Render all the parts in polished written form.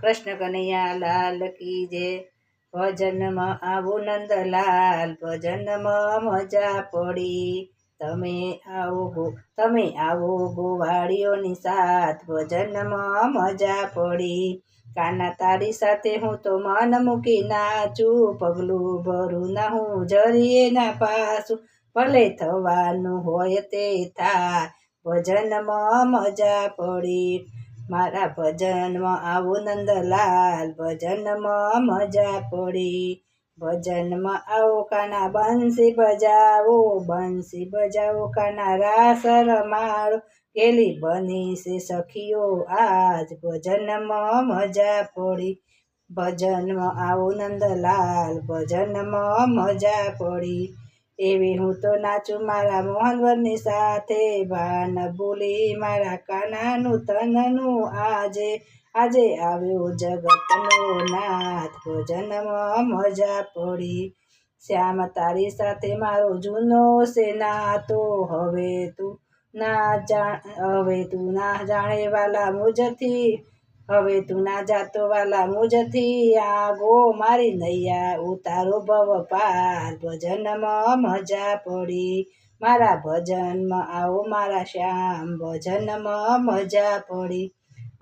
કૃષ્ણ કનૈયા લાલ કી જય। ભજનમાં આવું નંદલાલ, ભજનમાં મજા પડી। તમે આવો ગોવાળીઓની સાથ, ભજનમાં મજા પડી। કાના તારી સાથે હું તો મન મૂકી નાચું, પગલું ભરું ના હું જરીએ ના પાછું। ભલે થવાનું હોય તે થાય, ભજનમાં મજા પડી। મારા ભજનમાં આવું નંદલાલ, ભજનમાં મજા પડી। ભજનમાં આવો કાના બંસી બજાવો કાના રાસ રમાડો। કેલી બની છે સખીઓ આજ, ભજનમાં મજા પડી। ભજનમાં આવો નંદલાલ, ભજનમાં મજા પડી। એવી હું તો નાચું મારા મોહનવરની સાથે, ભાન ભૂલી મારા કાનાનું તનનું આજે આવ્યો જગતનો નાથ, ભજનમાં મજા પડી। શ્યામ તારી સાથે મારો જૂનો છે નાતો, હવે તું ના જાણે વાલા મુજથી, હવે તું ના જાતો વાલા મુજથી। આગો મારી નૈયા ઉતારો ભવ પાર, ભજનમાં મજા પડી। મારા ભજનમાં આવો મારા શ્યામ, ભજનમાં મજા પડી।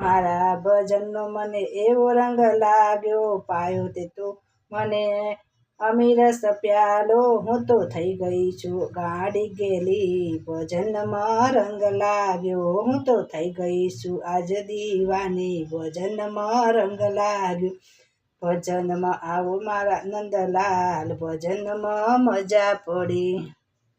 મારા ભજનનો મને એવો રંગ લાગ્યો, પાયો તે તો મને અમીરસ પ્યાલો। હું તો થઈ ગઈ છું ગાડી ગેલી, ભજનમાં રંગ લાગ્યો। હું તો થઈ ગઈ છું આજ દીવાની, ભજનમાં રંગ લાગ્યો। ભજનમાં આવો મારા નંદલાલ, ભજનમાં મજા પડી।